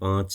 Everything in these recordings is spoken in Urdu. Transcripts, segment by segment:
5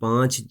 5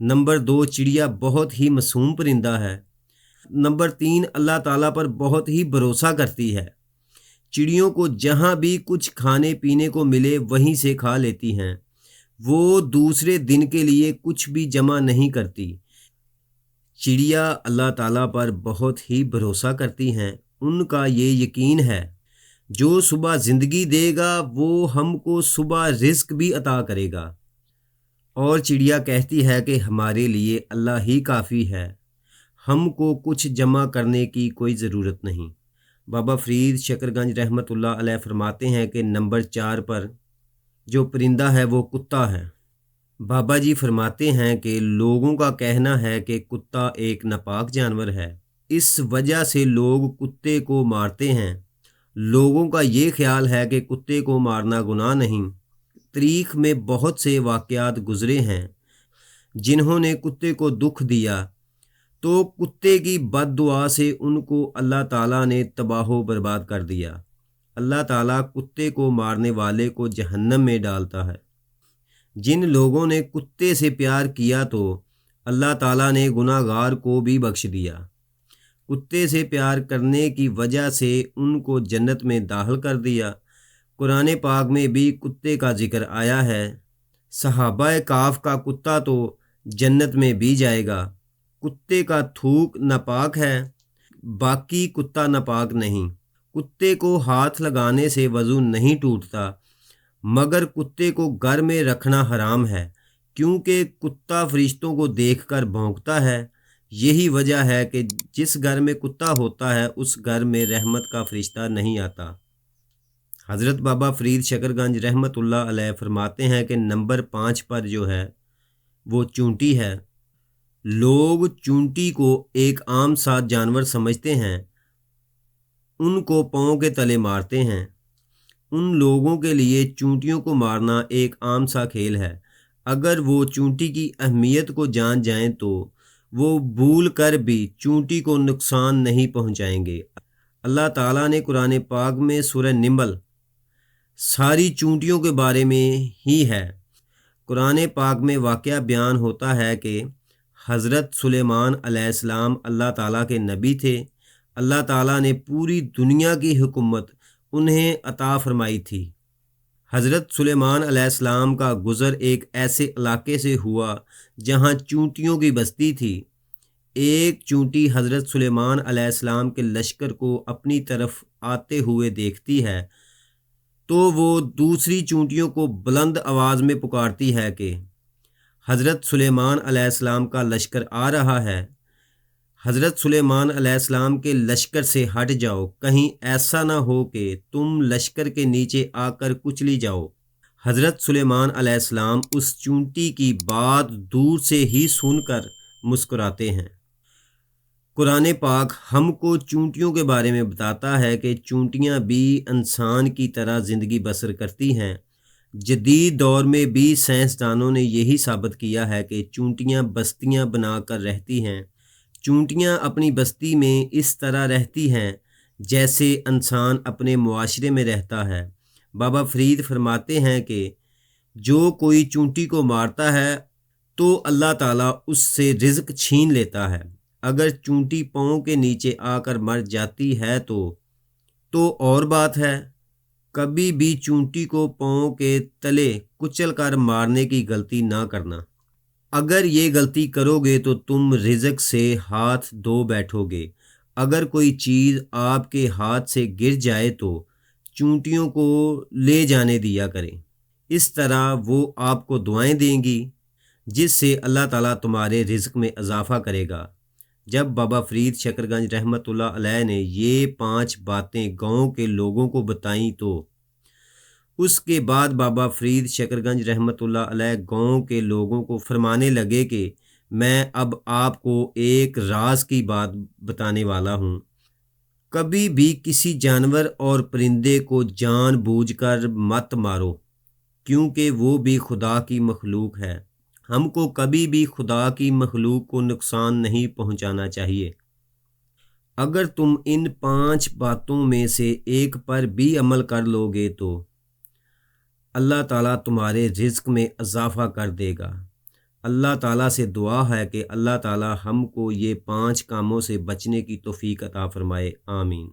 نمبر 2 چڑیا بہت ہی معصوم پرندہ ہے۔ نمبر 3 اللہ تعالیٰ پر بہت ہی بھروسہ کرتی ہے۔ چڑیوں کو جہاں بھی کچھ کھانے پینے کو ملے وہیں سے کھا لیتی ہیں، وہ دوسرے دن کے لیے کچھ بھی جمع نہیں کرتی۔ چڑیا اللہ تعالیٰ پر بہت ہی بھروسہ کرتی ہیں، ان کا یہ یقین ہے جو صبح زندگی دے گا وہ ہم کو صبح رزق بھی عطا کرے گا، اور چڑیا کہتی ہے کہ ہمارے لیے اللہ ہی کافی ہے، ہم کو کچھ جمع کرنے کی کوئی ضرورت نہیں۔ بابا فرید شکر گنج رحمۃ اللہ علیہ فرماتے ہیں کہ نمبر 4 پر جو پرندہ ہے وہ کتا ہے۔ بابا جی فرماتے ہیں کہ لوگوں کا کہنا ہے کہ کتا ایک ناپاک جانور ہے، اس وجہ سے لوگ کتے کو مارتے ہیں۔ لوگوں کا یہ خیال ہے کہ کتے کو مارنا گناہ نہیں۔ تاریخ میں بہت سے واقعات گزرے ہیں جنہوں نے کتے کو دکھ دیا، تو کتے کی بد دعا سے ان کو اللہ تعالیٰ نے تباہ و برباد کر دیا۔ اللہ تعالیٰ کتے کو مارنے والے کو جہنم میں ڈالتا ہے۔ جن لوگوں نے کتے سے پیار کیا تو اللہ تعالیٰ نے گناہ گار کو بھی بخش دیا۔ کتے سے پیار کرنے کی وجہ سے ان کو جنت میں داخل کر دیا۔ قرآن پاک میں بھی کتے کا ذکر آیا ہے۔ صحابہ کاف کا کتا تو جنت میں بھی جائے گا۔ کتے کا تھوک ناپاک ہے، باقی کتا ناپاک نہیں۔ کتے کو ہاتھ لگانے سے وضو نہیں ٹوٹتا، مگر کتے کو گھر میں رکھنا حرام ہے، کیونکہ کتا فرشتوں کو دیکھ کر بھونکتا ہے۔ یہی وجہ ہے کہ جس گھر میں کتا ہوتا ہے اس گھر میں رحمت کا فرشتہ نہیں آتا۔ حضرت بابا فرید شکر گنج رحمۃ اللہ علیہ فرماتے ہیں کہ نمبر 5 پر جو ہے وہ چونٹی ہے۔ لوگ چونٹی کو ایک عام سا جانور سمجھتے ہیں، ان کو پاؤں کے تلے مارتے ہیں۔ ان لوگوں کے لیے چونٹیوں کو مارنا ایک عام سا کھیل ہے۔ اگر وہ چونٹی کی اہمیت کو جان جائیں تو وہ بھول کر بھی چونٹی کو نقصان نہیں پہنچائیں گے۔ اللہ تعالیٰ نے قرآن پاک میں سورہ نمل ساری چونٹیوں کے بارے میں ہی ہے۔ قرآن پاک میں واقعہ بیان ہوتا ہے کہ حضرت سلیمان علیہ السلام اللہ تعالیٰ کے نبی تھے۔ اللہ تعالیٰ نے پوری دنیا کی حکومت انہیں عطا فرمائی تھی۔ حضرت سلیمان علیہ السلام کا گزر ایک ایسے علاقے سے ہوا جہاں چونٹیوں کی بستی تھی۔ ایک چونٹی حضرت سلیمان علیہ السلام کے لشکر کو اپنی طرف آتے ہوئے دیکھتی ہے تو وہ دوسری چونٹیوں کو بلند آواز میں پکارتی ہے کہ حضرت سلیمان علیہ السلام کا لشکر آ رہا ہے، حضرت سلیمان علیہ السلام کے لشکر سے ہٹ جاؤ، کہیں ایسا نہ ہو کہ تم لشکر کے نیچے آ کر کچلی جاؤ۔ حضرت سلیمان علیہ السلام اس چونٹی کی بات دور سے ہی سن کر مسکراتے ہیں۔ قرآن پاک ہم کو چونٹیوں کے بارے میں بتاتا ہے کہ چونٹیاں بھی انسان کی طرح زندگی بسر کرتی ہیں۔ جدید دور میں بھی سائنسدانوں نے یہی ثابت کیا ہے کہ چونٹیاں بستیاں بنا کر رہتی ہیں۔ چونٹیاں اپنی بستی میں اس طرح رہتی ہیں جیسے انسان اپنے معاشرے میں رہتا ہے۔ بابا فرید فرماتے ہیں کہ جو کوئی چونٹی کو مارتا ہے تو اللہ تعالیٰ اس سے رزق چھین لیتا ہے۔ اگر چونٹی پاؤں کے نیچے آ کر مر جاتی ہے تو اور بات ہے۔ کبھی بھی چونٹی کو پاؤں کے تلے کچل کر مارنے کی غلطی نہ کرنا۔ اگر یہ غلطی کرو گے تو تم رزق سے ہاتھ دھو بیٹھو گے۔ اگر کوئی چیز آپ کے ہاتھ سے گر جائے تو چونٹیوں کو لے جانے دیا کریں، اس طرح وہ آپ کو دعائیں دیں گی جس سے اللہ تعالیٰ تمہارے رزق میں اضافہ کرے گا۔ جب بابا فرید شکر گنج رحمۃ اللہ علیہ نے یہ 5 باتیں گاؤں کے لوگوں کو بتائیں تو اس کے بعد بابا فرید شکر گنج رحمۃ اللہ علیہ گاؤں کے لوگوں کو فرمانے لگے کہ میں اب آپ کو ایک راز کی بات بتانے والا ہوں۔ کبھی بھی کسی جانور اور پرندے کو جان بوجھ کر مت مارو، کیونکہ وہ بھی خدا کی مخلوق ہے۔ ہم کو کبھی بھی خدا کی مخلوق کو نقصان نہیں پہنچانا چاہیے۔ اگر تم ان 5 باتوں میں سے ایک پر بھی عمل کر لو گے تو اللہ تعالیٰ تمہارے رزق میں اضافہ کر دے گا۔ اللہ تعالیٰ سے دعا ہے کہ اللہ تعالیٰ ہم کو یہ 5 کاموں سے بچنے کی توفیق عطا فرمائے، آمین۔